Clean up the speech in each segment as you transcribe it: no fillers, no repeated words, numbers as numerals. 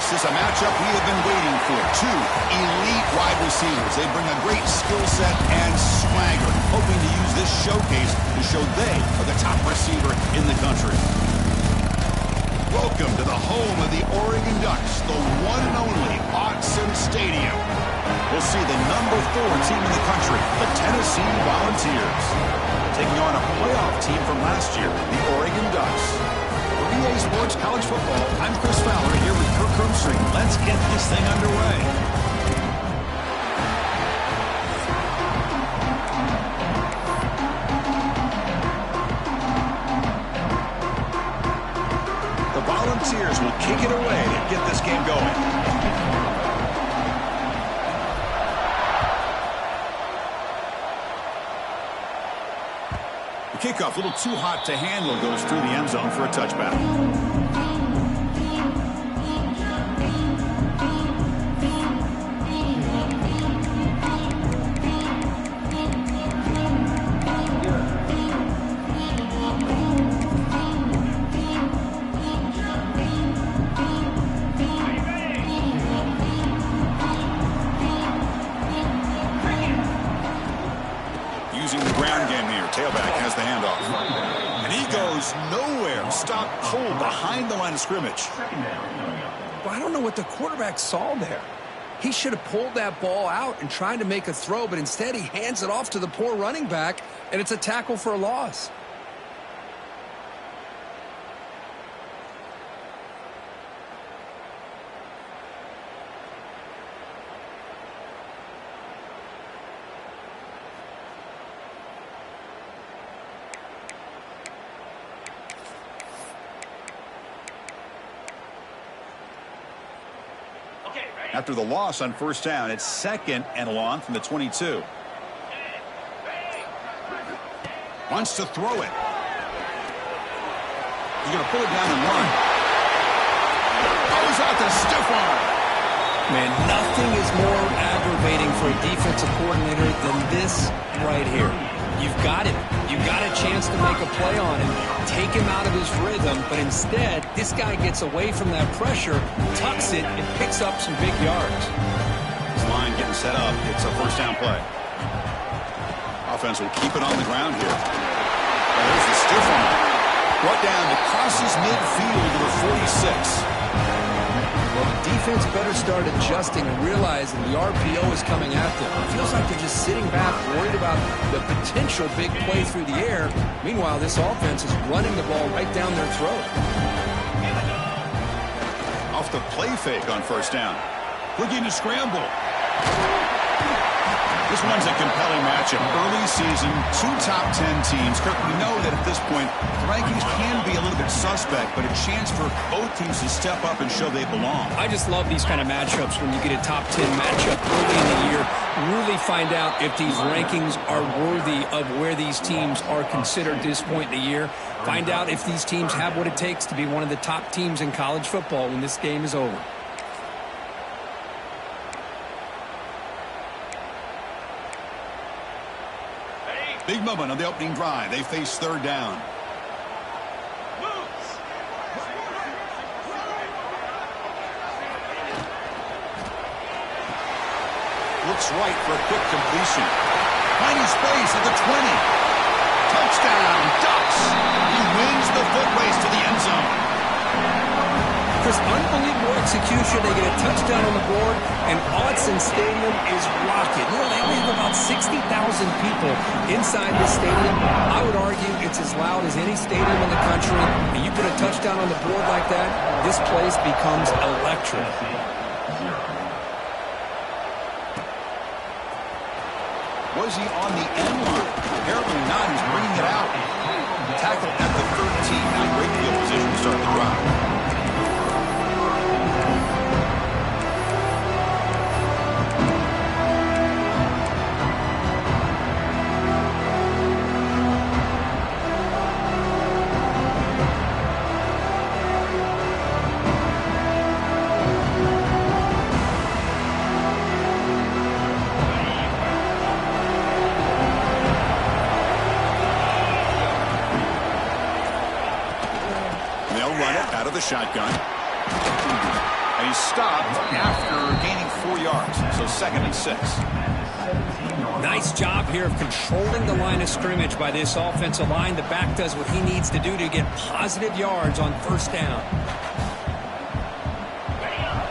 This is a matchup we have been waiting for. Two elite wide receivers. They bring a great skill set and swagger, hoping to use this showcase to show they are the top receiver in the country. Welcome to the home of the Oregon Ducks, the one and only Autzen Stadium. We'll see the number 4 team in the country, the Tennessee Volunteers, taking on a playoff team from last year, the Oregon Ducks. For EA Sports College Football, I'm Chris Fowler here with Kirk Herbstreit. Let's get this thing underway. The Volunteers will kick it away to get this game going. Kickoff, a little too hot to handle, goes through the end zone for a touchback. Using the ground game here, tailback has the handoff. And he goes nowhere. Stop cold behind the line of scrimmage. Well, I don't know what the quarterback saw there. He should have pulled that ball out and tried to make a throw, but instead he hands it off to the poor running back, and it's a tackle for a loss. After the loss on first down, it's 2nd and long from the 22. Wants to throw it. He's going to pull it down and run. Goes out to stiff arm. Man, nothing is more aggravating for a defensive coordinator than this right here. You've got him. You've got a chance to make a play on him, take him out of his rhythm, but instead, this guy gets away from that pressure, tucks it, and picks up some big yards. This line getting set up. It's a first down play. Offense will keep it on the ground here. And there's the stiff arm. Brought down to crosses midfield to the 46. Well, the defense better start adjusting and realizing the RPO is coming at them. It feels like they're just sitting back, worried about the potential big play through the air. Meanwhile, this offense is running the ball right down their throat. Off the play fake on first down. Looking to scramble. This one's a compelling matchup. Early season, 2 top 10 teams. Kirk, we know that at this point, the rankings can be a little bit suspect, but a chance for both teams to step up and show they belong. I just love these kind of matchups when you get a top 10 matchup early in the year. Really find out if these rankings are worthy of where these teams are considered at this point in the year. Find out if these teams have what it takes to be one of the top teams in college football when this game is over. Big moment on the opening drive. They face third down. Looks right for a quick completion. Finding space at the 20. Touchdown, Ducks. He wins the foot race to the end zone. Chris, unbelievable execution. They get a touchdown on the board, and Autzen Stadium is rocking. You know, they have about 60,000 people inside this stadium. I would argue it's as loud as any stadium in the country. And you put a touchdown on the board like that, this place becomes electric. Was he on the end line? Apparently not. He's bringing it out. Tackle at the 13. Now great field position to start the drive. Shotgun. And he's stopped after gaining 4 yards. So 2nd and 6. Nice job here of controlling the line of scrimmage by this offensive line. The back does what he needs to do to get positive yards on 1st down.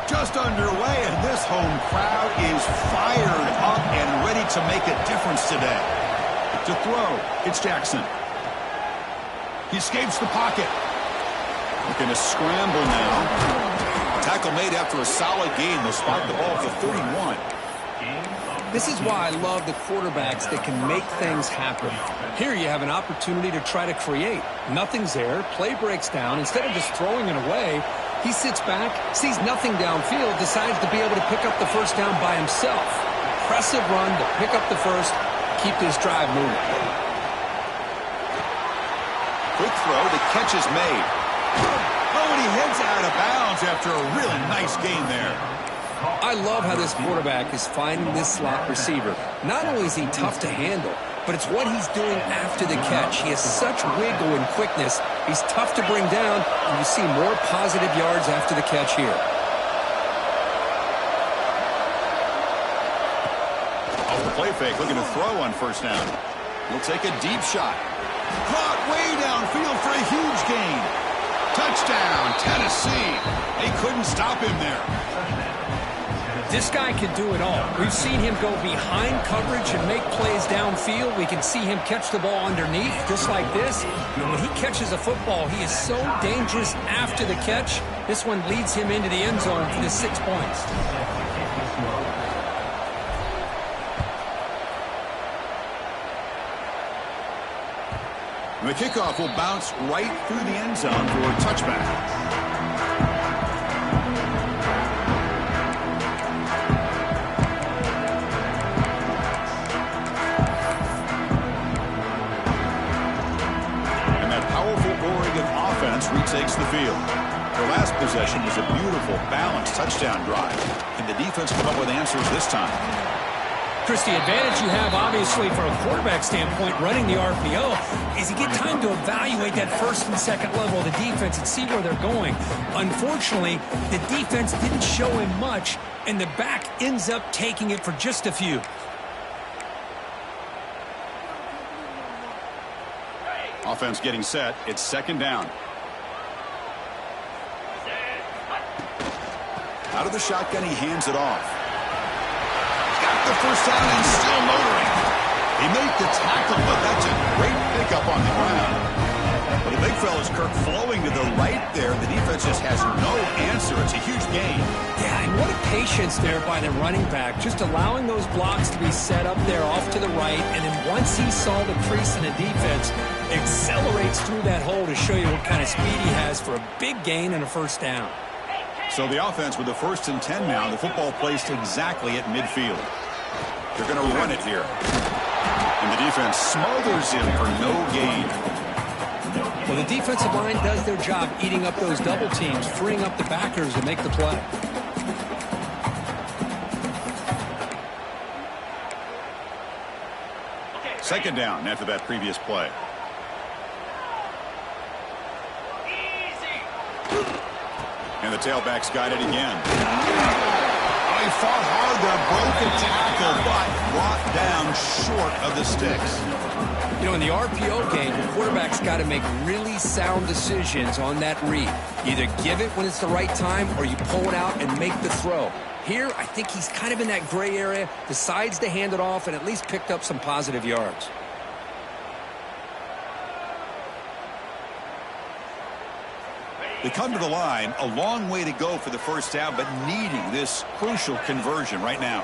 Just underway, and this home crowd is fired up and ready to make a difference today. To throw, it's Jackson. He escapes the pocket. Looking to scramble now. Tackle made after a solid gain. They'll spot the ball at the 31. This is why I love the quarterbacks that can make things happen. Here you have an opportunity to try to create. Nothing's there. Play breaks down. Instead of just throwing it away, he sits back, sees nothing downfield, decides to be able to pick up the 1st down by himself. Impressive run to pick up the 1st, keep this drive moving. Quick throw. The catch is made. Oh, and he heads out of bounds after a really nice gain there. I love how this quarterback is finding this slot receiver. Not only is he tough to handle, but it's what he's doing after the catch. He has such wiggle and quickness. He's tough to bring down, and you see more positive yards after the catch here. Off the play fake, looking to throw on 1st down. He'll take a deep shot. Caught way downfield for a huge gain. Touchdown, Tennessee. They couldn't stop him there. This guy can do it all. We've seen him go behind coverage and make plays downfield. We can see him catch the ball underneath, just like this. When he catches a football, he is so dangerous after the catch. This one leads him into the end zone for the 6 points. The kickoff will bounce right through the end zone for a touchback. Retakes the field. The last possession was a beautiful, balanced touchdown drive. Can the defense come up with answers this time? Chris, the advantage you have, obviously, from a quarterback standpoint, running the RPO, is you get time to evaluate that 1st and 2nd level of the defense and see where they're going. Unfortunately, the defense didn't show him much, and the back ends up taking it for just a few. Offense getting set. It's 2nd down. Out of the shotgun, he hands it off. Got the 1st down and still motoring. He made the tackle, but that's a great pickup on the ground. But the big fella's Kirk flowing to the right there. The defense just has no answer. It's a huge gain. Yeah, and what a patience there by the running back. Just allowing those blocks to be set up there off to the right. And then once he saw the crease in the defense, accelerates through that hole to show you what kind of speed he has for a big gain and a 1st down. So the offense with the 1st and 10 now. The football placed exactly at midfield. They're going to run it here. And the defense smothers him for no gain. Well, the defensive line does their job eating up those double teams, freeing up the backers to make the play. Second down after that previous play. And the tailback's got it again. He fought hard there, broke a tackle, but brought down short of the sticks. You know, in the RPO game, the quarterback's got to make really sound decisions on that read. Either give it when it's the right time or you pull it out and make the throw. Here, I think he's kind of in that gray area, decides to hand it off and at least picked up some positive yards. They come to the line, a long way to go for the 1st down, but needing this crucial conversion right now.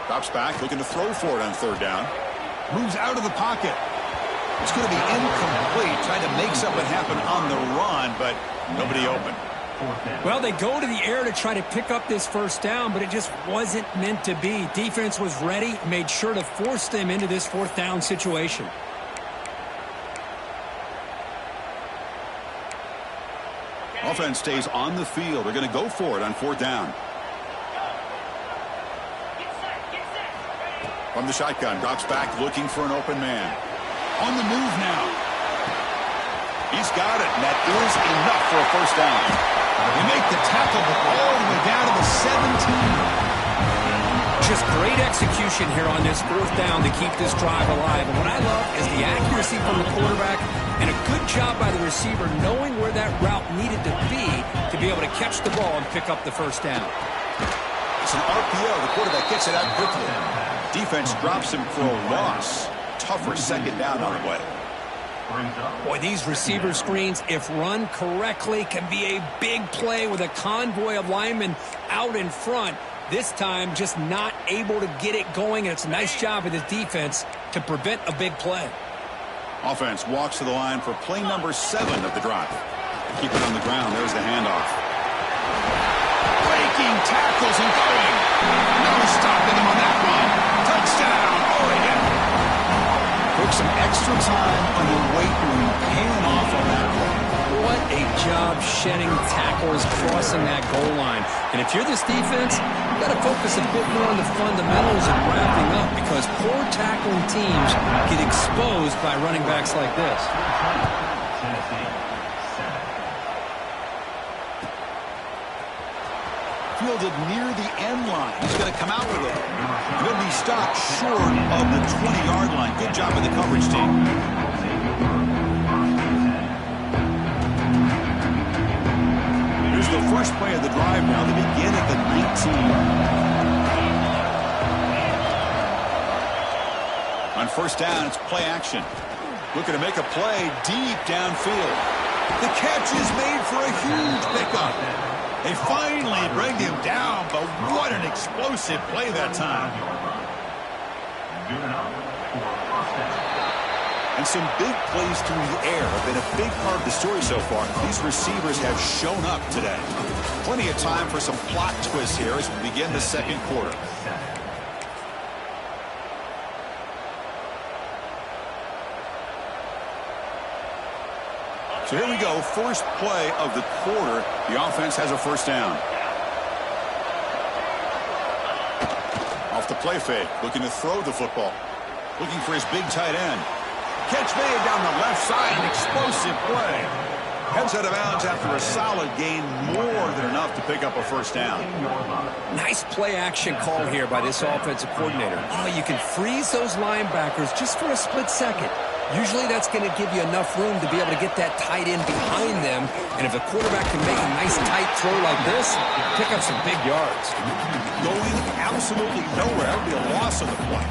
Drops back, looking to throw for it on 3rd down. Moves out of the pocket. It's going to be incomplete, trying to make something happen on the run, but nobody open. Well, they go to the air to try to pick up this 1st down, but it just wasn't meant to be. Defense was ready, made sure to force them into this 4th down situation. Offense stays on the field. They're going to go for it on 4th down. From the shotgun, drops back looking for an open man. On the move now. He's got it, and that is enough for a 1st down. They make the tackle all the way down to the 17. Just great execution here on this fourth down to keep this drive alive. And what I love is the accuracy from the quarterback and a good job by the receiver knowing where that route needed to be able to catch the ball and pick up the first down. It's an RPO. The quarterback gets it out quickly. Defense drops him for a loss. Tougher second down on the way. Boy, these receiver screens, if run correctly, can be a big play with a convoy of linemen out in front. This time, just not able to get it going, and it's a nice job of the defense to prevent a big play. Offense walks to the line for play number 7 of the drive. Keep it on the ground. There's the handoff. Breaking tackles and going. No stopping them on that one. Touchdown, Oregon. Took some extra time on the weight room paying off on that one. What a job shedding tackles, crossing that goal line. And if you're this defense, you've got to focus a bit more on the fundamentals and wrapping up, because poor tackling teams get exposed by running backs like this. Fielded near the end line. He's going to come out with it. Going to be stopped short of the 20-yard line. Good job by the coverage team. Here's the first play of the drive now. They begin at the 19. On first down, it's play action. Looking to make a play deep downfield. The catch is made for a huge pickup. They finally bring him down, but what an explosive play that time. And some big plays through the air have been a big part of the story so far. These receivers have shown up today. Plenty of time for some plot twists here as we begin the second quarter. So here we go, first play of the quarter. The offense has a first down. Off the play fake, looking to throw the football. Looking for his big tight end. Catch made down the left side, an explosive play. Heads out of bounds after a solid gain, more than enough to pick up a first down. Nice play action call here by this offensive coordinator. Oh, you can freeze those linebackers just for a split second. Usually that's going to give you enough room to be able to get that tight end behind them. And if the quarterback can make a nice tight throw like this, pick up some big yards. Going absolutely nowhere. That would be a loss of the play.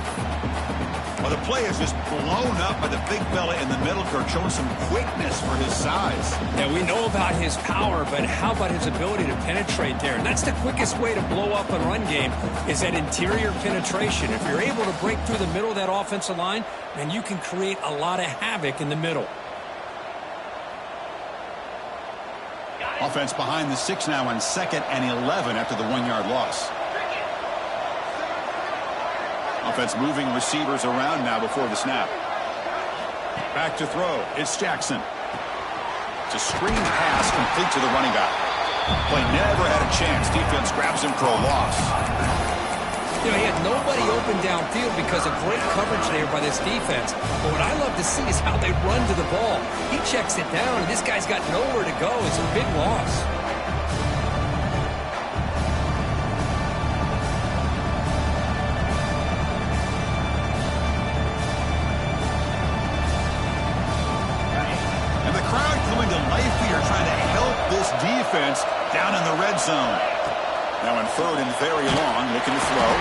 Well, the play is just blown up by the big fella in the middle, Kirk, showing some quickness for his size. Yeah, we know about his power, but how about his ability to penetrate there? And that's the quickest way to blow up a run game, is that interior penetration. If you're able to break through the middle of that offensive line, then you can create a lot of havoc in the middle. Offense behind the 6 now on 2nd and 11 after the 1-yard loss. Offense moving receivers around now before the snap. Back to throw. It's Jackson. It's a screen pass complete to the running back. Play never had a chance. Defense grabs him for a loss. You know, he had nobody open downfield because of great coverage there by this defense. But what I love to see is how they run to the ball. He checks it down, and this guy's got nowhere to go. It's a big loss. Defense down in the red zone. Now in 3rd and very long, looking to throw.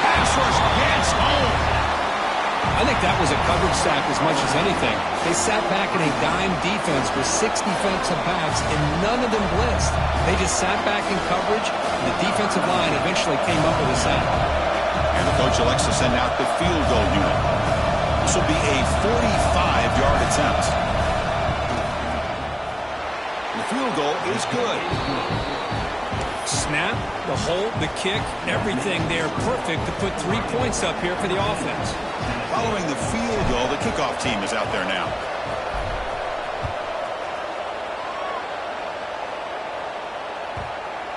Pass rush gets home. I think that was a coverage sack as much as anything. They sat back in a dime defense with 6 defensive backs, and none of them blitzed. They just sat back in coverage, and the defensive line eventually came up with a sack. And the coach elects to send out the field goal unit. This will be a 45-yard attempt. The field goal is good. Snap, the hold, the kick, everything there perfect to put 3 points up here for the offense. Following the field goal, the kickoff team is out there now.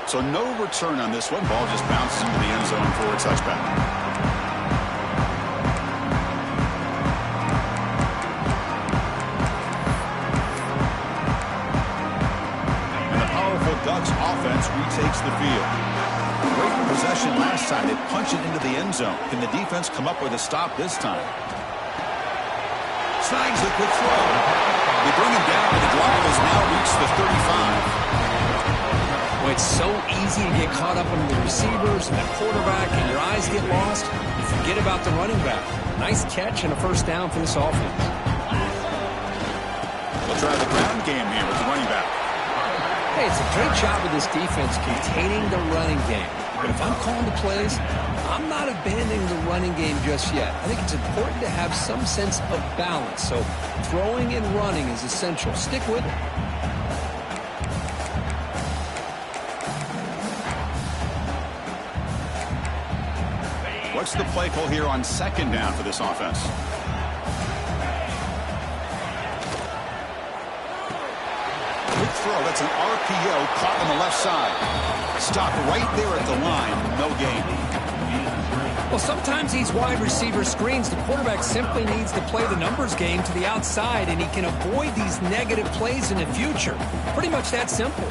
So no return on this one. Ball just bounces into the end zone for a touchback. Ducks offense retakes the field. Great possession last time. They punch it into the end zone. Can the defense come up with a stop this time? Snags the quick throw. They bring him down, and the drive has now reached the 35. Well, it's so easy to get caught up on the receivers and the quarterback, and your eyes get lost. You forget about the running back. Nice catch and a first down for this offense. They'll try the ground game here with the running back. Hey, it's a great job of this defense containing the running game. But if I'm calling the plays, I'm not abandoning the running game just yet. I think it's important to have some sense of balance. So throwing and running is essential. Stick with it. What's the play call here on second down for this offense? Quick throw. That's an RPO caught on the left side. Stop right there at the line. No gain. Well, sometimes these wide receiver screens, the quarterback simply needs to play the numbers game to the outside, and he can avoid these negative plays in the future. Pretty much that simple.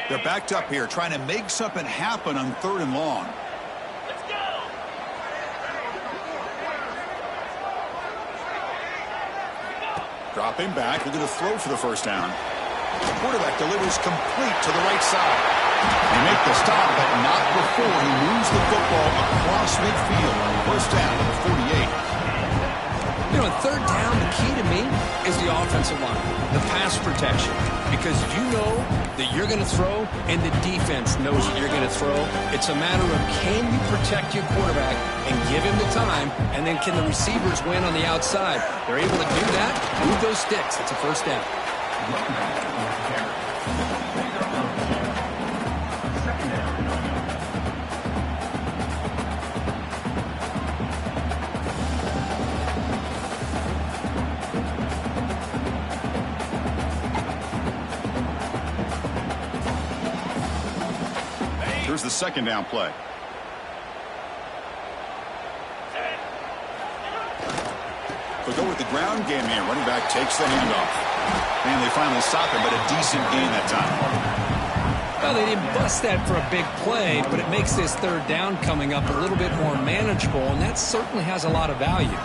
They're backed up here, trying to make something happen on 3rd and long. Let's go. Dropping back, looking to throw for the first down. The quarterback delivers complete to the right side. They make the stop, but not before he moves the football across midfield. First down at the 48. You know, 3rd down, the key to me is the offensive line, the pass protection. Because you know that you're going to throw, and the defense knows that you're going to throw. It's a matter of can you protect your quarterback and give him the time, and then can the receivers win on the outside? They're able to do that, move those sticks. It's a first down. Here's the second down play. They'll go with the ground game here. Running back takes the handoff. And they finally stop him, but a decent gain that time. Well, they didn't bust that for a big play, but it makes this 3rd down coming up a little bit more manageable, and that certainly has a lot of value.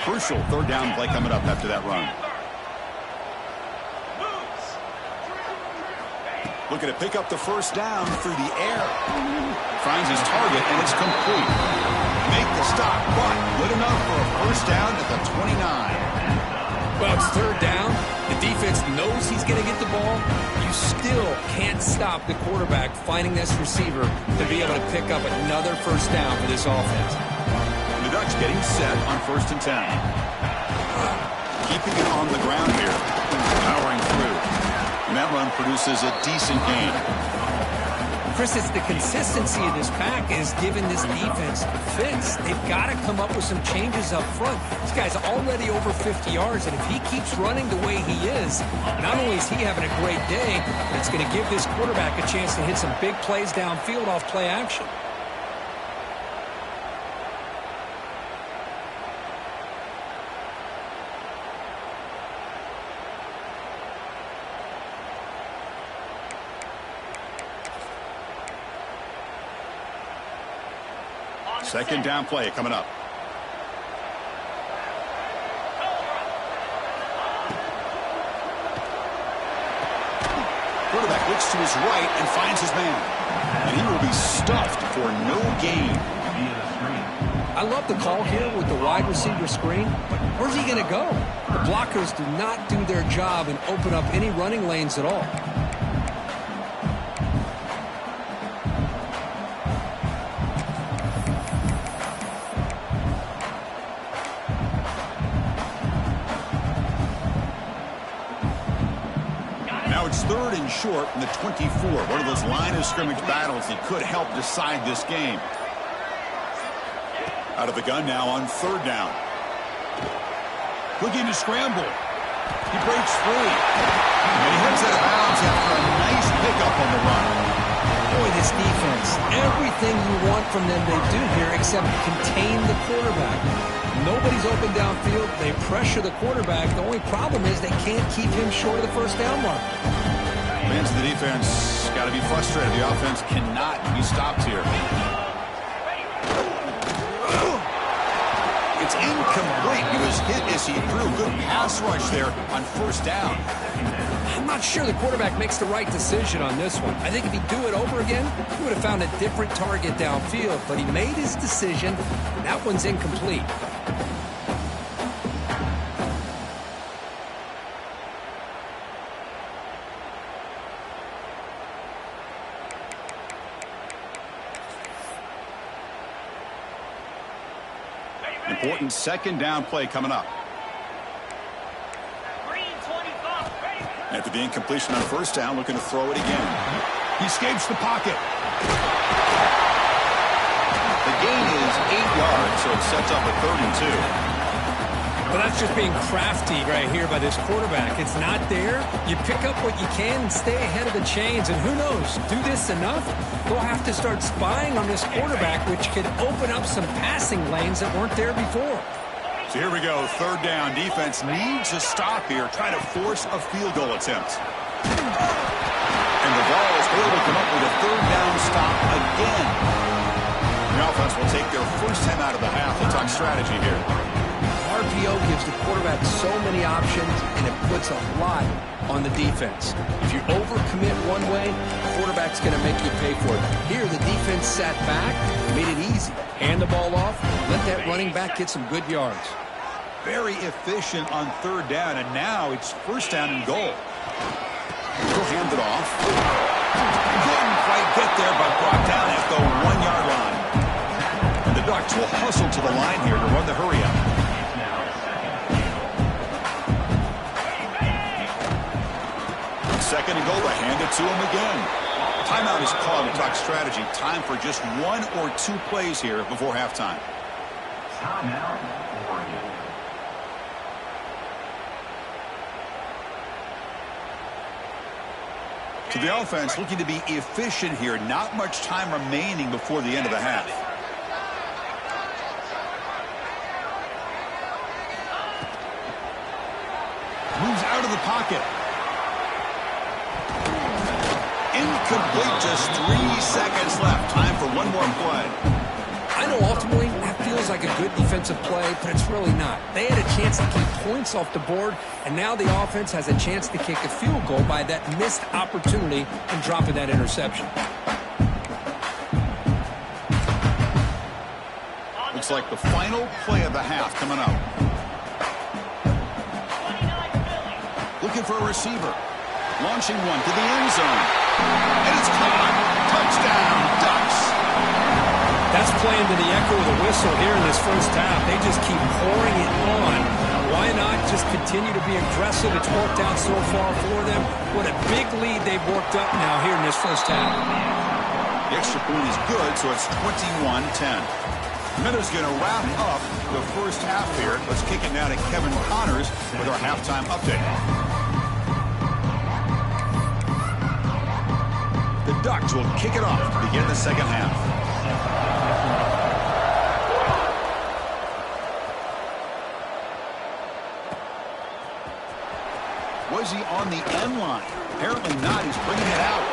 Crucial 3rd down play coming up after that run. Looking to pick up the first down through the air. Finds his target, and it's complete. Make the stop, but good enough for a first down at the 29. Well, it's 3rd down. The defense knows he's going to get the ball. You still can't stop the quarterback finding this receiver to be able to pick up another first down for this offense. The Ducks getting set on 1st and 10. Keeping it on the ground here. Powering through. And that run produces a decent gain. Chris, it's the consistency of this pack is giving this defense fits. They've got to come up with some changes up front. This guy's already over 50 yards, and if he keeps running the way he is, not only is he having a great day, but it's going to give this quarterback a chance to hit some big plays downfield off play action. Second down play coming up. Quarterback looks to his right and finds his man. And he will be stuffed for no gain. I love the call here with the wide receiver screen, but where's he going to go? The blockers do not do their job and open up any running lanes at all. Now it's 3rd and short from the 24. One of those line of scrimmage battles that could help decide this game. Out of the gun now on 3rd down. Looking to scramble. He breaks free. And he heads out of bounds after a nice pickup on the run. Boy, this defense, everything you want from them they do here except contain the quarterback. Nobody's open downfield. They pressure the quarterback. The only problem is they can't keep him short of the 1st down mark. Fans of the defense got to be frustrated. The offense cannot be stopped here. It's incomplete. He was hit as he threw. Good pass rush there on 1st down. I'm not sure the quarterback makes the right decision on this one. I think if he'd do it over again, he would have found a different target downfield. But he made his decision. That one's incomplete. Important 2nd down play coming up. After the incompletion on 1st down, looking to throw it again. He escapes the pocket. The gain is 8 yards, so it sets up a 3rd and 2. But that's just being crafty right here by this quarterback. It's not there. You pick up what you can and stay ahead of the chains. And who knows, do this enough, they'll have to start spying on this quarterback, which could open up some passing lanes that weren't there before. So here we go, 3rd down. Defense needs a stop here, trying to force a field goal attempt. And the Vols able to come up with a 3rd down stop again. The offense will take their first time out of the half. They talk strategy here. RPO gives the quarterback so many options, and it puts a lot on the defense. If you overcommit one way, the quarterback's going to make you pay for it. Here, the defense sat back, made it easy. Hand the ball off, let that running back get some good yards. Very efficient on 3rd down, and now it's 1st down and goal. He'll hand it off. Couldn't quite get there, but brought down at the 1-yard line. And the Ducks will hustle to the line here to run the hurry-up. 2nd and goal, they hand it to him again. Timeout is called to talk strategy. Time for just 1 or 2 plays here before halftime. To the offense, looking to be efficient here. Not much time remaining before the end of the half. Moves out of the pocket. Incomplete, just 3 seconds left. Time for one more play. I know ultimately that feels like a good defensive play, but it's really not. They had a chance to keep points off the board, and now the offense has a chance to kick a field goal by that missed opportunity and dropping that interception. Looks like the final play of the half coming up. Looking for a receiver. Launching one to the end zone. And it's caught. Touchdown, Ducks. That's playing to the echo of the whistle here in this first half. They just keep pouring it on. Why not just continue to be aggressive? It's worked out so far for them. What a big lead they've worked up now here in this first half. The extra point is good, so it's 21-10. Minutes going to wrap up the first half here. Let's kick it now to Kevin Connors with our halftime update. The Ducks will kick it off to begin the second half. Was he on the end line? Apparently not. He's bringing it out.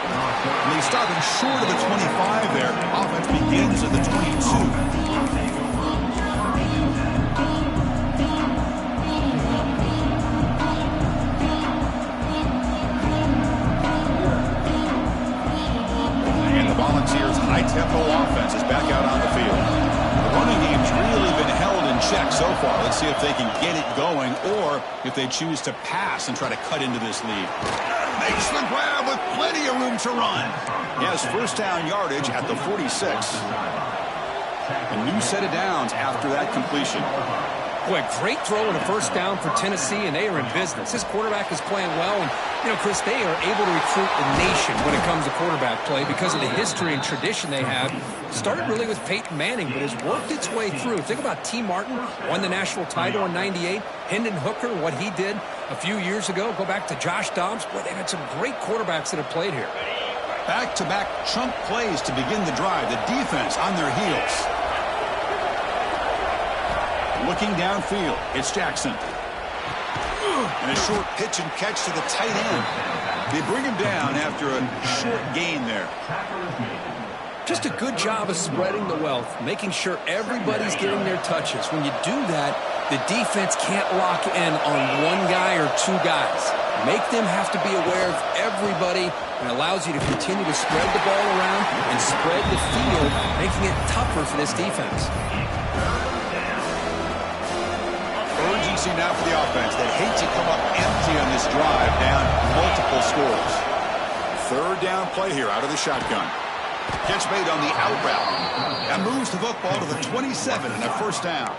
And he's stopping short of the 25 there. Offense begins at the 22. Volunteers' high-tempo offense is back out on the field. The running game's really been held in check so far. Let's see if they can get it going or if they choose to pass and try to cut into this lead. Makes the grab with plenty of room to run. He has first down yardage at the 46. A new set of downs after that completion. Boy, great throw and a first down for Tennessee, and they are in business. His quarterback is playing well, and, Chris, they are able to recruit the nation when it comes to quarterback play because of the history and tradition they have. Started really with Peyton Manning, but has worked its way through. Think about T. Martin, won the national title in '98. Hendon Hooker, what he did a few years ago. Go back to Josh Dobbs. Boy, they've had some great quarterbacks that have played here. Back-to-back chunk plays to begin the drive. The defense on their heels. Looking downfield, it's Jackson. And a short pitch and catch to the tight end. They bring him down after a short gain there. Just a good job of spreading the wealth, making sure everybody's getting their touches. When you do that, the defense can't lock in on one guy or two guys. Make them have to be aware of everybody, and allows you to continue to spread the ball around and spread the field, making it tougher for this defense. Urgency now for the offense that hates to come up empty on this drive, down multiple scores. Third down play here out of the shotgun. Catch made on the out route. That moves the football to the 27 and a first down.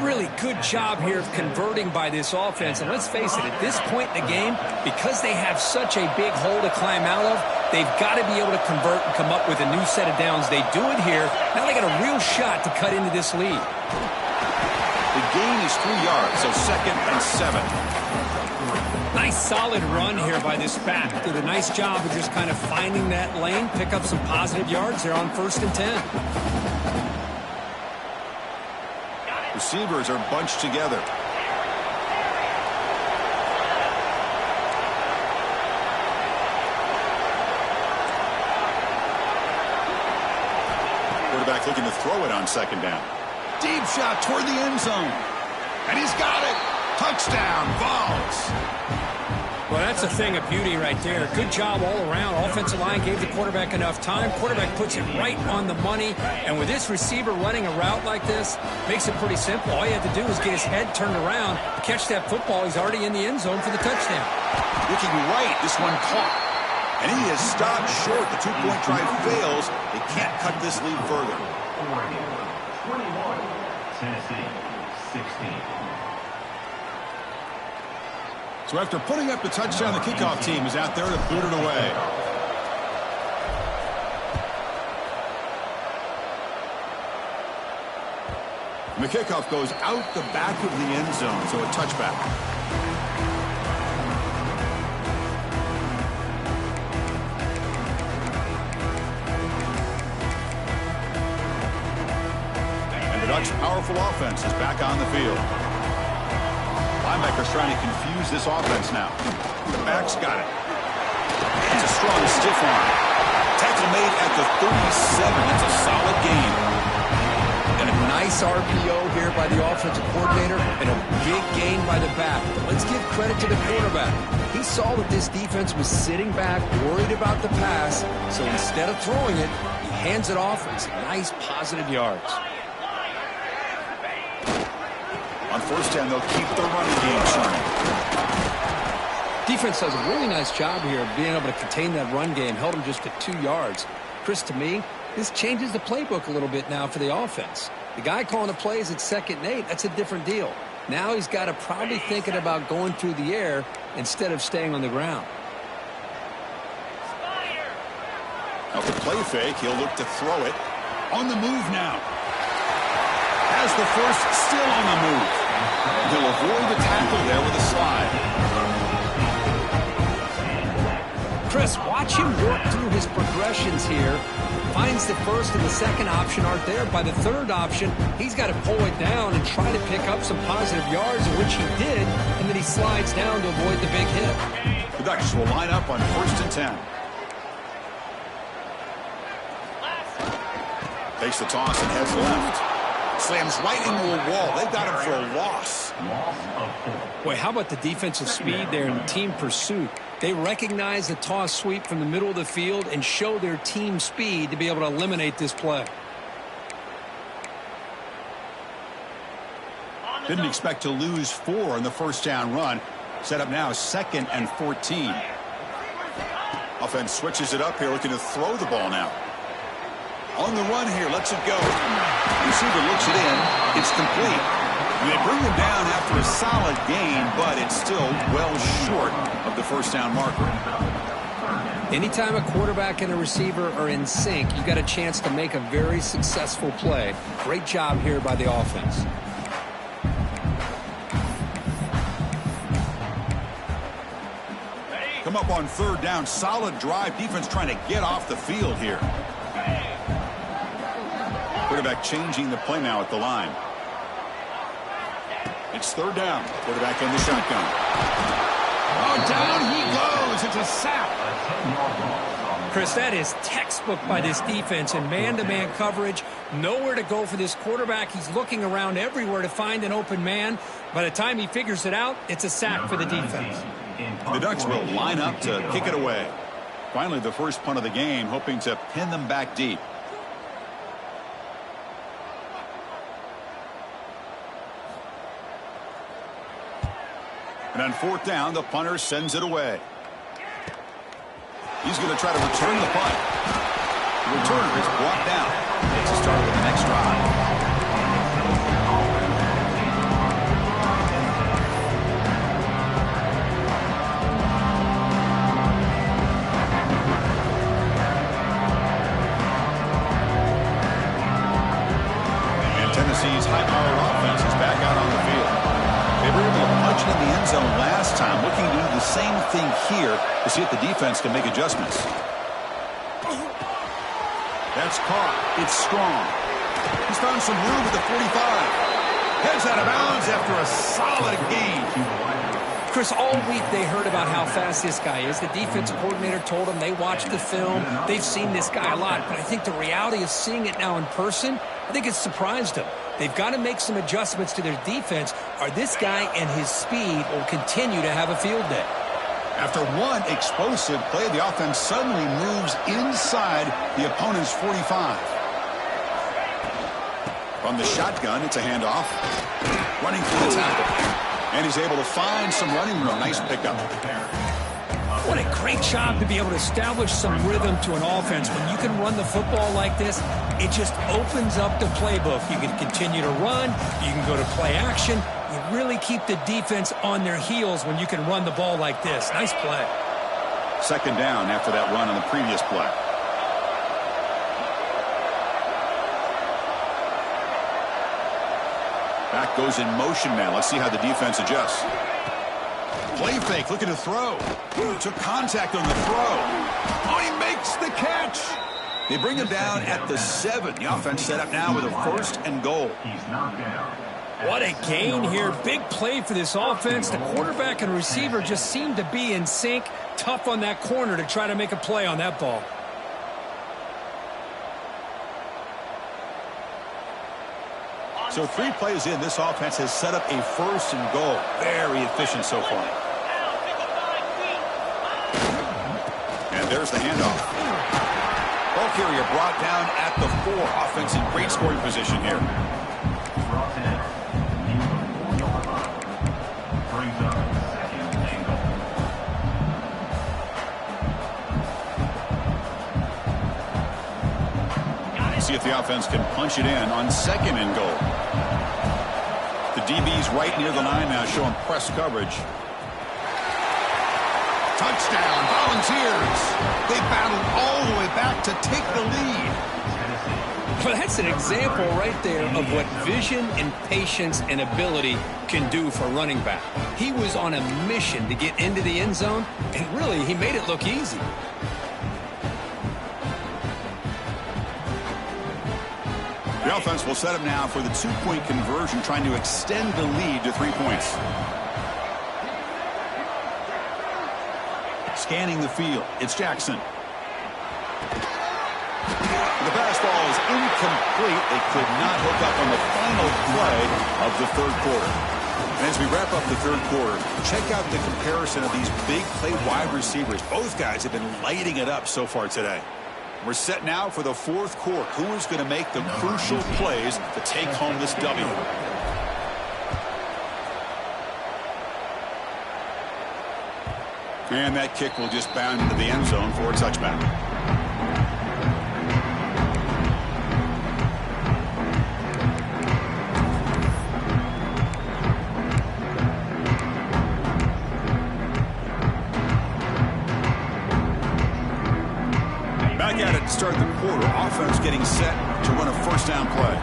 Really good job here of converting by this offense. And let's face it, at this point in the game, because they have such a big hole to climb out of, they've got to be able to convert and come up with a new set of downs. They do it here. Now they got a real shot to cut into this lead. The gain is 3 yards, so 2nd and 7. Nice solid run here by this back. Did a nice job of just kind of finding that lane, pick up some positive yards there on 1st and 10. Receivers are bunched together. Quarterback looking to throw it on 2nd down. Deep shot toward the end zone. And he's got it. Touchdown, Vols. Well, that's a thing of beauty right there. Good job all around. Offensive line gave the quarterback enough time. Quarterback puts it right on the money. And with this receiver running a route like this, makes it pretty simple. All you have to do is get his head turned around, catch that football. He's already in the end zone for the touchdown. Looking right, this one caught. And he is stopped short. The two-point try fails. They can't cut this lead further. 21, Tennessee, 16. So after putting up the touchdown, the kickoff team is out there to boot it away. And the kickoff goes out the back of the end zone, so a touchback. And the Ducks' powerful offense is back on the field. Linebacker's trying to confuse this offense now. The back's got it. It's a strong stiff arm. Tackle made at the 37. That's a solid gain. And a nice RPO here by the offensive coordinator and a big gain by the back. But let's give credit to the quarterback. He saw that this defense was sitting back, worried about the pass. So instead of throwing it, he hands it off and some nice positive yards. On 1st down, they'll keep the running game churning. Defense does a really nice job here of being able to contain that run game. Held them just at 2 yards. Chris, to me, this changes the playbook a little bit now for the offense. The guy calling the plays at 2nd and 8, that's a different deal. Now he's got to probably thinking about going through the air instead of staying on the ground. Off the play fake, he'll look to throw it. On the move now. Has the first, still on the move. He'll avoid the tackle there with a slide. Chris, watch him work through his progressions here. Finds the first and the second option aren't there. By the third option, he's got to pull it down and try to pick up some positive yards, which he did, and then he slides down to avoid the big hit. The Ducks will line up on 1st and 10. Takes the toss and heads left. Slams right into a wall. They've got him for a loss. Boy, how about the defensive speed there and team pursuit? They recognize the toss sweep from the middle of the field and show their team speed to be able to eliminate this play. Didn't expect to lose 4 on the 1st down run. Set up now 2nd and 14. Offense switches it up here, looking to throw the ball now. On the run here, lets it go. Receiver looks it in. It's complete. They bring them down after a solid gain, but it's still well short of the first down marker. Anytime a quarterback and a receiver are in sync, you got a chance to make a very successful play. Great job here by the offense. Come up on third down. Solid drive. Defense trying to get off the field here. Quarterback changing the play now at the line. It's third down. Quarterback in the shotgun. Oh, down he goes. It's a sack. Chris, that is textbook by this defense in man-to-man coverage. Nowhere to go for this quarterback. He's looking around everywhere to find an open man. By the time he figures it out, it's a sack for the defense. The Ducks will line up to kick it away. Finally, the first punt of the game, hoping to pin them back deep. And on fourth down, the punter sends it away. He's going to try to return the punt. The returner is brought down. Makes a start with the next drive. Tennessee's high-powered offense is back out on the field. They were able to punch it in the end zone last time, looking to do the same thing here to see if the defense can make adjustments. That's caught. It's strong. He's found some room at the 45. Heads out of bounds after a solid gain. Chris, all week they heard about how fast this guy is. The defensive coordinator told them they watched the film. They've seen this guy a lot. But I think the reality of seeing it now in person, I think it's surprised them. They've got to make some adjustments to their defense, or this guy and his speed will continue to have a field day. After one explosive play, the offense suddenly moves inside the opponent's 45. From the shotgun, it's a handoff. Running through the tackle. And he's able to find some running room. Nice pickup. What a great job to be able to establish some rhythm to an offense. When you can run the football like this, it just opens up the playbook. You can continue to run. You can go to play action. You really keep the defense on their heels when you can run the ball like this. Nice play. Second down after that run on the previous play. Back goes in motion now. Let's see how the defense adjusts. Play fake, looking to throw. Took contact on the throw. Oh, he makes the catch. They bring him down at the 7. The offense set up now with a first and goal. He's knocked down. What a gain here. Big play for this offense. The quarterback and receiver just seem to be in sync. Tough on that corner to try to make a play on that ball. So 3 plays in, this offense has set up a first and goal. Very efficient so far. And there's the handoff. Ball carrier brought down at the 4. Offense in great scoring position here. Brought in. Brings up second and goal. See if the offense can punch it in on second and goal. The DB's right near the line now, showing press coverage. Touchdown, Volunteers. They battled all the way back to take the lead. Well, that's an example right there of what vision and patience and ability can do for running back. He was on a mission to get into the end zone, and really, he made it look easy. The offense will set up now for the 2-point conversion, trying to extend the lead to 3 points. Scanning the field, it's Jackson. The pass ball is incomplete. They could not hook up on the final play of the third quarter. And as we wrap up the third quarter, check out the comparison of these big play wide receivers. Both guys have been lighting it up so far today. We're set now for the fourth quarter. Who is going to make the crucial plays to take home this W? And that kick will just bound into the end zone for a touchback. start the quarter. Offense getting set to run a first down play.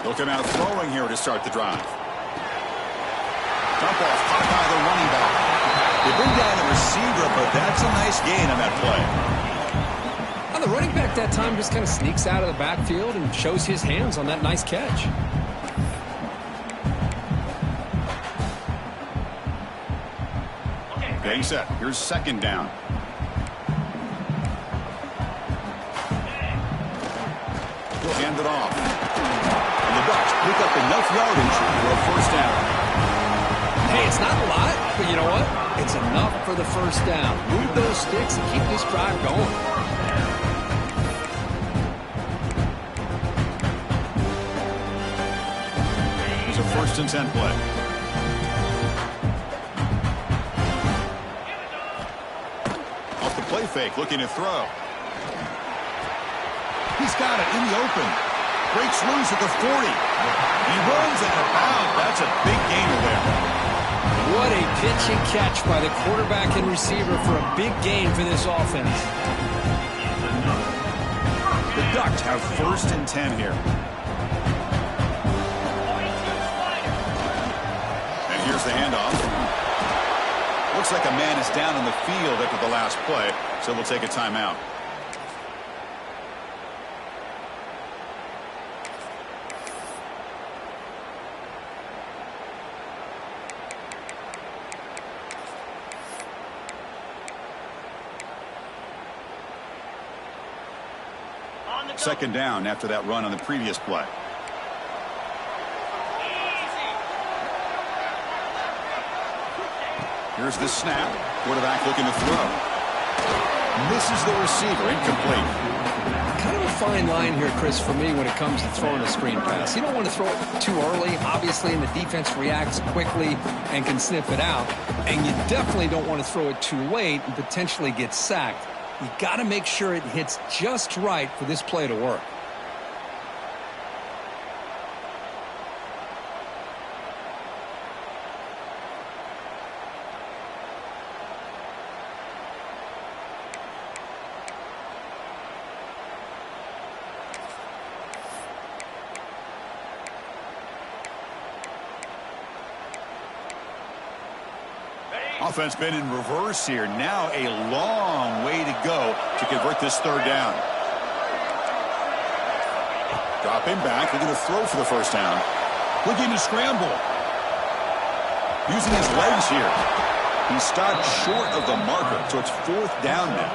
Looking out throwing here to start the drive. Dump off caught by the running back. They bring down the receiver, but that's a nice gain on that play. And the running back that time just kind of sneaks out of the backfield and shows his hands on that nice catch. Getting set. Here's second down. He'll hand it off. And the Bucs pick up enough yardage for a first down. Hey, it's not a lot, but you know what? It's enough for the first down. Move those sticks and keep this drive going. Here's a 1st and 10 play. Off the play fake, looking to throw. He's got it in the open. Breaks loose at the 40. He runs out of bounds. That's a big gainer there. What a pitch and catch by the quarterback and receiver for a big gain for this offense. The Ducks have 1st and 10 here. And here's the handoff. Looks like a man is down on the field after the last play, so we'll take a timeout. Second down after that run on the previous play. Here's the snap. Quarterback looking to throw. Misses the receiver. Incomplete. Kind of a fine line here, Chris, for me when it comes to throwing a screen pass. You don't want to throw it too early, obviously, and the defense reacts quickly and can sniff it out. And you definitely don't want to throw it too late and potentially get sacked. You got to make sure it hits just right for this play to work. Offense been in reverse here. Now a long way to go to convert this third down. Dropping back, looking to throw for the first down. Looking to scramble. Using his legs here. He stopped short of the marker, so it's 4th down now.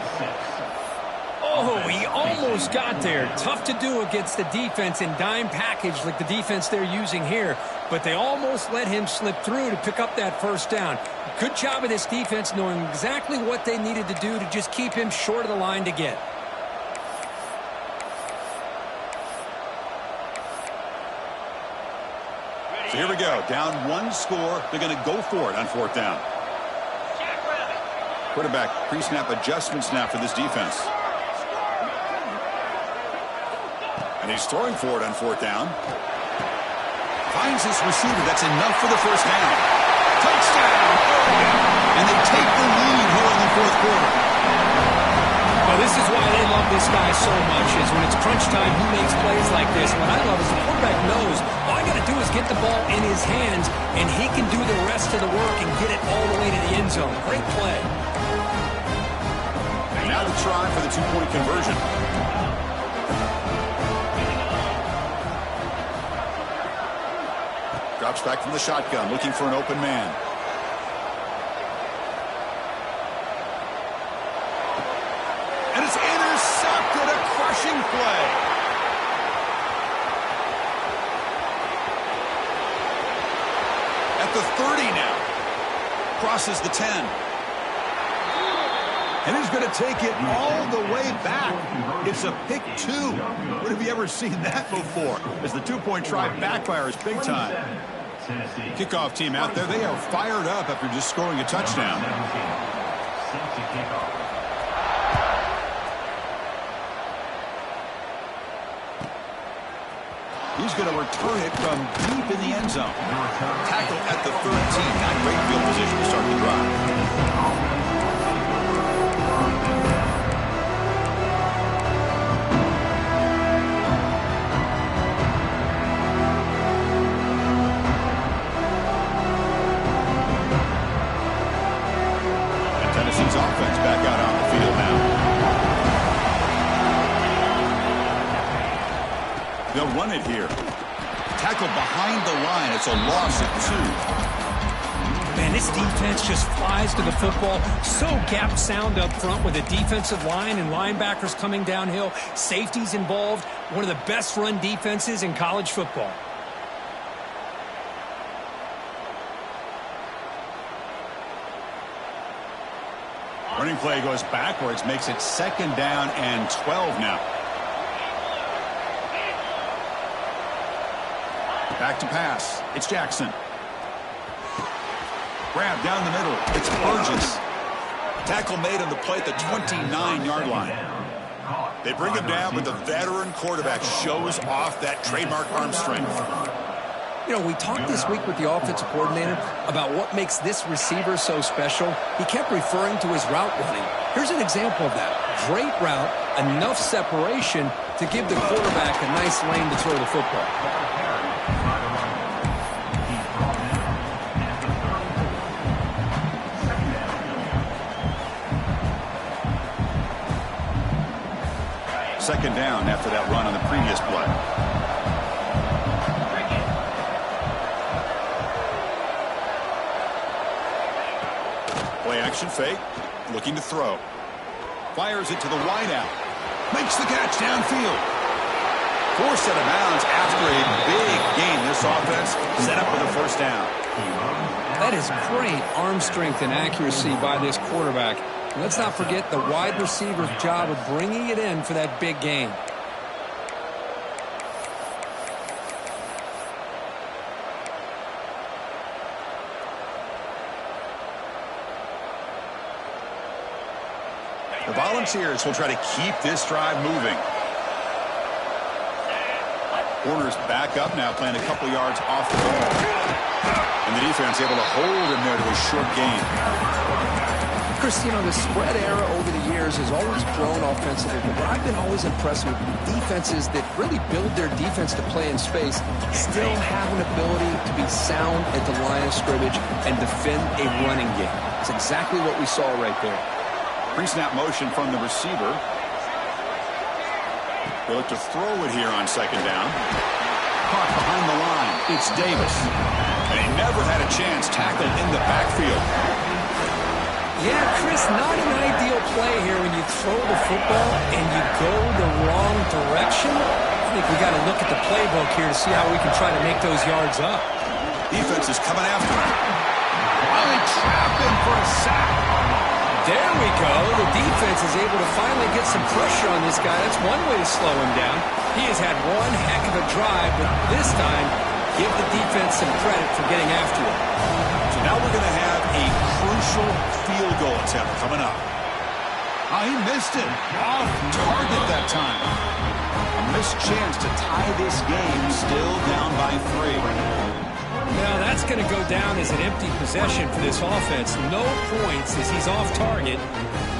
Oh, he almost got there. Tough to do against the defense in dime package like the defense they're using here, but they almost let him slip through to pick up that first down. Good job of this defense knowing exactly what they needed to do to just keep him short of the line to get. So here we go. Down 1 score. They're going to go for it on 4th down. Quarterback pre-snap adjustment snap for this defense. And he's throwing for it on 4th down. Finds his receiver. That's enough for the first down. Touchdown! And they take the lead here in the 4th quarter. Well, this is why they love this guy so much, is when it's crunch time, he makes plays like this. What I love is the quarterback knows all I got to do is get the ball in his hands, and he can do the rest of the work and get it all the way to the end zone. Great play. And now the try for the 2-point conversion. Drops back from the shotgun, looking for an open man. And it's intercepted, a crushing play. At the 30 now. Crosses the 10. And he's going to take it all the way back. It's a pick 2. When have you ever seen that before? As the 2-point try backfires big time. Kickoff team out there, they are fired up after just scoring a touchdown. He's going to return it from deep in the end zone. Tackle at the 13. Not great field position to start the drive. Tennessee's offense back out on the field now. They'll run it here. Tackle behind the line. It's a loss of 2. Man, this defense just flies to the football. So gap sound up front with a defensive line and linebackers coming downhill. Safeties involved. One of the best run defenses in college football. Running play goes backwards, makes it 2nd down and 12 now. Back to pass. It's Jackson. Grab down the middle. It's Burgess. Tackle made on the play at the 29-yard line. They bring him down, but the veteran quarterback shows off that trademark arm strength. You know, we talked this week with the offensive coordinator about what makes this receiver so special. He kept referring to his route running. Here's an example of that. Great route, enough separation to give the quarterback a nice lane to throw the football. Second down after that run on the previous play. Play action fake. Looking to throw. Fires it to the wideout. Makes the catch downfield. Forced out of bounds after a big gain. This offense set up with a first down. That is great arm strength and accuracy by this quarterback. And let's not forget the wide receiver's job of bringing it in for that big gain. The Volunteers will try to keep this drive moving. Warner's back up now, playing a couple yards off the ball. And the defense able to hold him there to a short gain. Chris, you know, the spread era over the years has always grown offensively, but I've been always impressed with defenses that really build their defense to play in space, still have an ability to be sound at the line of scrimmage and defend a running game. It's exactly what we saw right there. Pre-snap motion from the receiver. They look to throw it here on second down. Caught behind the line. It's Davis. And he never had a chance tackled in the backfield. Yeah, Chris, not an ideal play here when you throw the football and you go the wrong direction. I think we got to look at the playbook here to see how we can try to make those yards up. Defense is coming after him. Finally trapped him for a sack. There we go. The defense is able to finally get some pressure on this guy. That's one way to slow him down. He has had one heck of a drive, but this time, give the defense some credit for getting after him. So now we're going to have a crucial field goal attempt coming up. Oh, he missed it. Off target that time. A missed chance to tie this game, still down by 3. Now that's going to go down as an empty possession for this offense. No points as he's off target.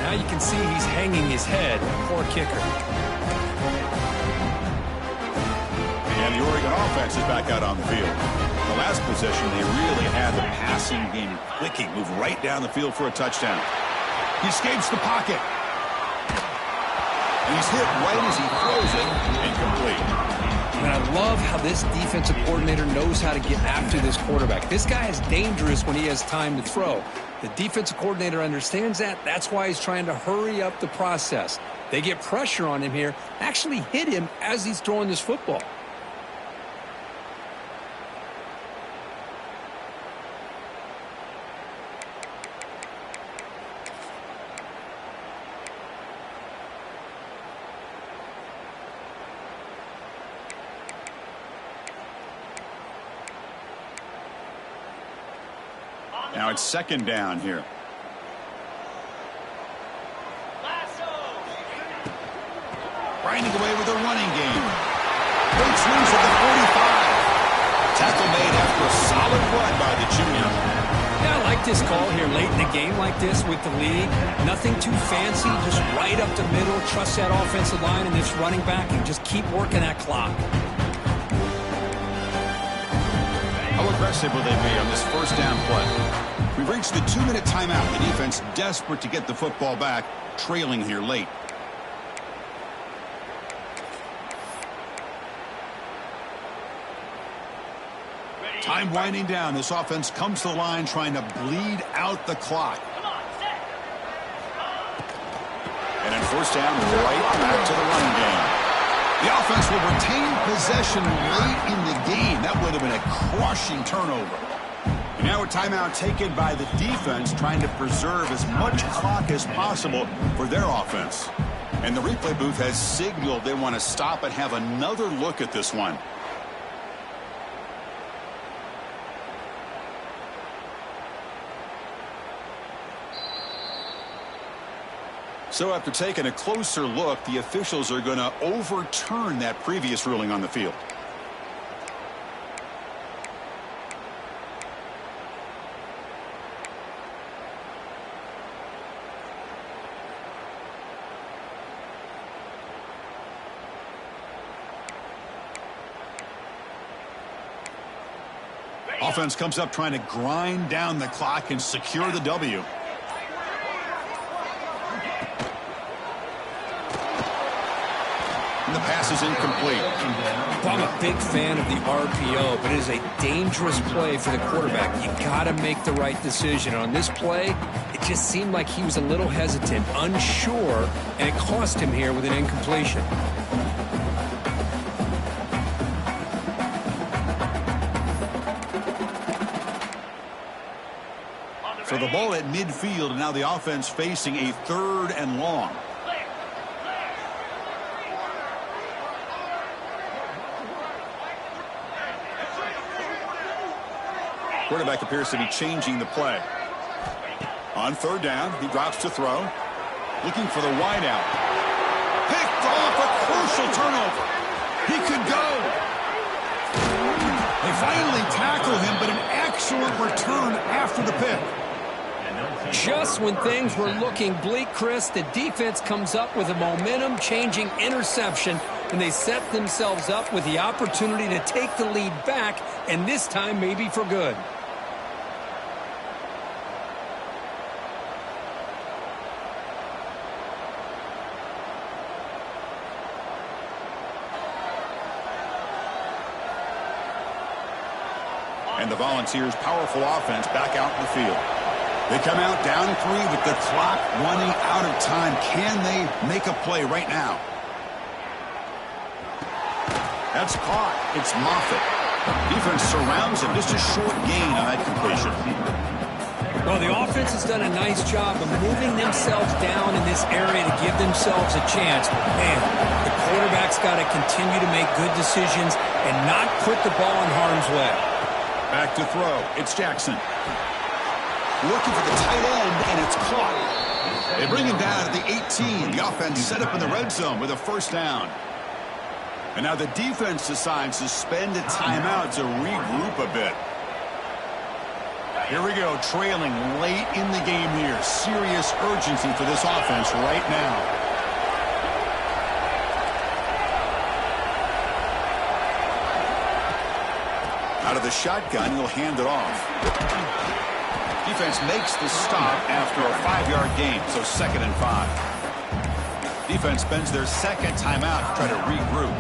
Now you can see he's hanging his head. Poor kicker. And the Oregon offense is back out on the field. The last possession, they really had the passing game clicking. Move right down the field for a touchdown. He escapes the pocket. And he's hit right as he throws it. Incomplete. And I love how this defensive coordinator knows how to get after this quarterback. This guy is dangerous when he has time to throw. The defensive coordinator understands that. That's why he's trying to hurry up the process. They get pressure on him here, actually hit him as he's throwing this football. Now it's second down here. Grinding away with a running game. Breaks loose at the 45. this call here late in the game like this with the lead. Nothing too fancy, just right up the middle. Trust that offensive line and this running back and just keep working that clock. How aggressive will they be on this first down play? We've reached the 2-minute timeout. The defense desperate to get the football back, trailing here late. Time winding down. This offense comes to the line trying to bleed out the clock. And in first down, right back to the running game. The offense will retain possession late in the game. That would have been a crushing turnover. And now a timeout taken by the defense trying to preserve as much clock as possible for their offense. And the replay booth has signaled they want to stop and have another look at this one. So after taking a closer look, the officials are going to overturn that previous ruling on the field. Offense comes up trying to grind down the clock and secure the W. The pass is incomplete. Well, I'm a big fan of the RPO, but it is a dangerous play for the quarterback. You got to make the right decision. On this play, it just seemed like he was a little hesitant, unsure, and it cost him here with an incompletion. So the ball at midfield, and now the offense facing a 3rd and long. Quarterback appears to be changing the play. On 3rd down, he drops to throw. Looking for the wideout. Picked off, a crucial turnover. He could go. They finally tackle him, but an excellent return after the pick. Just when things were looking bleak, Chris, the defense comes up with a momentum-changing interception, and they set themselves up with the opportunity to take the lead back, and this time maybe for good. And the Volunteers' powerful offense back out in the field. They come out down 3 with the clock running out of time. Can they make a play right now? That's caught. It's Moffitt. Defense surrounds him. Just a short gain on that completion. Well, the offense has done a nice job of moving themselves down in this area to give themselves a chance. Man, the quarterback's got to continue to make good decisions and not put the ball in harm's way. Back to throw. It's Jackson. Looking for the tight end, and it's caught. They bring him down at the 18. The offense set up in the red zone with a 1st down. And now the defense decides to spend a timeout to regroup a bit. Here we go, trailing late in the game here. Serious urgency for this offense right now. Out of the shotgun, he'll hand it off. Defense makes the stop after a 5-yard gain, so 2nd and 5. Defense spends their 2nd timeout to try to regroup.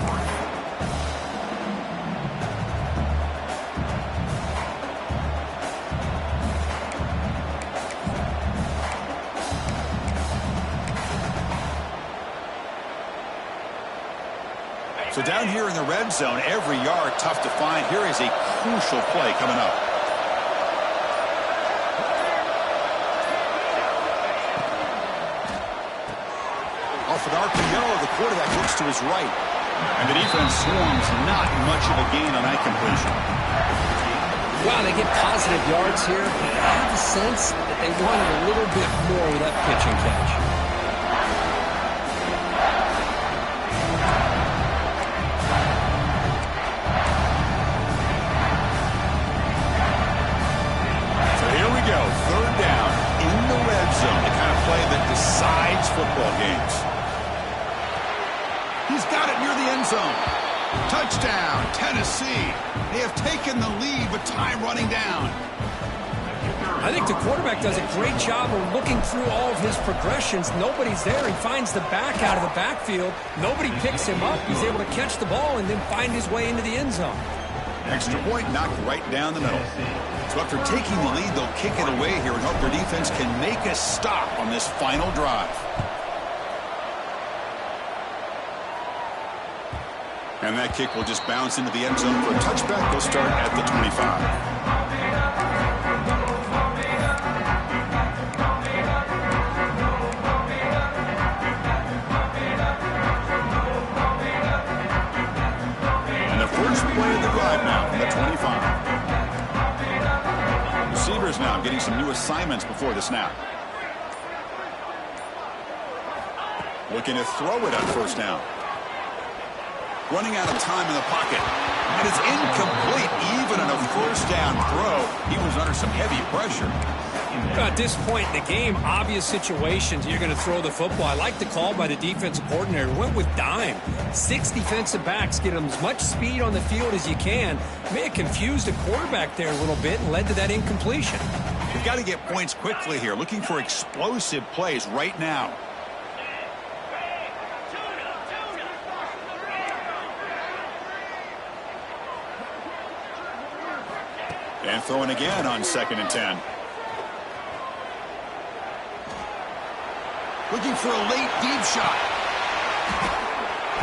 So down here in the red zone, every yard tough to find. Here is a crucial play coming up. Off an RPO, the quarterback looks to his right. And the defense swarms, not much of a gain on that completion. Wow, they get positive yards here, but I have a sense that they wanted a little bit more with that pitch and catch. So here we go, decides football games. He's got it near the end zone. Touchdown, Tennessee. They have taken the lead with time running down. I think the quarterback does a great job of looking through all of his progressions. Nobody's there. He finds the back out of the backfield. Nobody picks him up. He's able to catch the ball and then find his way into the end zone. Extra point knocked right down the middle. So after taking the lead, they'll kick it away here and hope their defense can make a stop on this final drive. And that kick will just bounce into the end zone for a touchback. They'll start at the 25. Play of the drive now from the 25. Receivers now getting some new assignments before the snap. Looking to throw it on first down. Running out of time in the pocket. And it's incomplete. Even on a first down throw, he was under some heavy pressure. At this point in the game, obvious situations, you're going to throw the football. I like the call by the defensive coordinator. Went with dime. 6 defensive backs, get them as much speed on the field as you can. May have confused the quarterback there a little bit and led to that incompletion. You've got to get points quickly here. Looking for explosive plays right now. And throwing again on 2nd and 10. Looking for a late deep shot.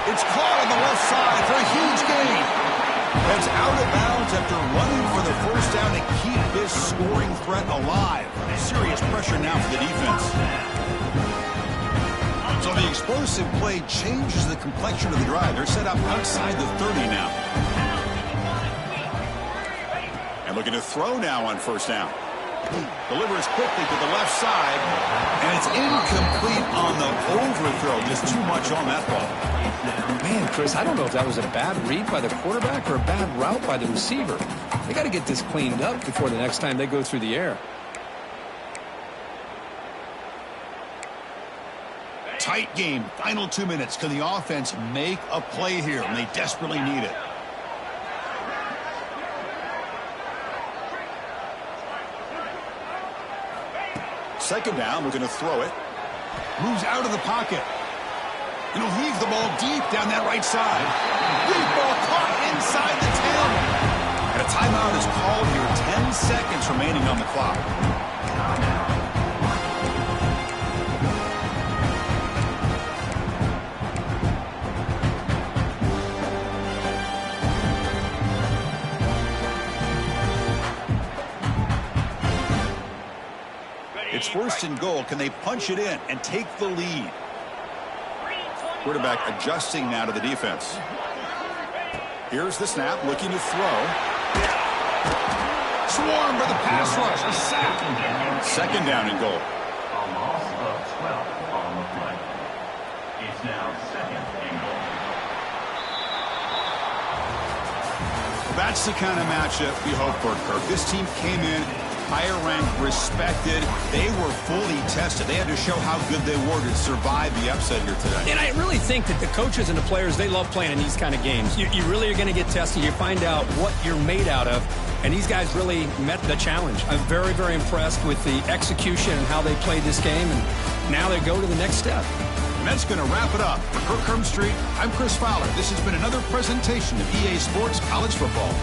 It's caught on the left side for a huge gain. That's out of bounds after running for the first down to keep this scoring threat alive. Serious pressure now for the defense. So the explosive play changes the complexion of the drive. They're set up outside the 30 now. And looking to throw now on first down. Delivers quickly to the left side, and it's incomplete on the overthrow. Just too much on that ball. Man, Chris, I don't know if that was a bad read by the quarterback or a bad route by the receiver. They got to get this cleaned up before the next time they go through the air. Tight game. Final 2 minutes. Can the offense make a play here? And they desperately need it. Second down, we're going to throw it. Moves out of the pocket. And he'll leave the ball deep down that right side. Deep ball caught inside the 10. And a timeout is called here. 10 seconds remaining on the clock. It's 1st and goal. Can they punch it in and take the lead? Quarterback adjusting now to the defense. Here's the snap, looking to throw. Swarmed by the pass rush. A sack. 2nd down and goal. A loss of 12 on the play. It's now 2nd and goal. That's the kind of matchup we hope for, Kirk. This team came in higher ranked, respected. They were fully tested. They had to show how good they were to survive the upset here today. And I really think that the coaches and the players, they love playing in these kind of games. You really are going to get tested. You find out what you're made out of. And these guys really met the challenge. I'm very, very impressed with the execution and how they played this game. And now they go to the next step. And that's going to wrap it up. For Kirk Street, I'm Chris Fowler. This has been another presentation of EA Sports College Football.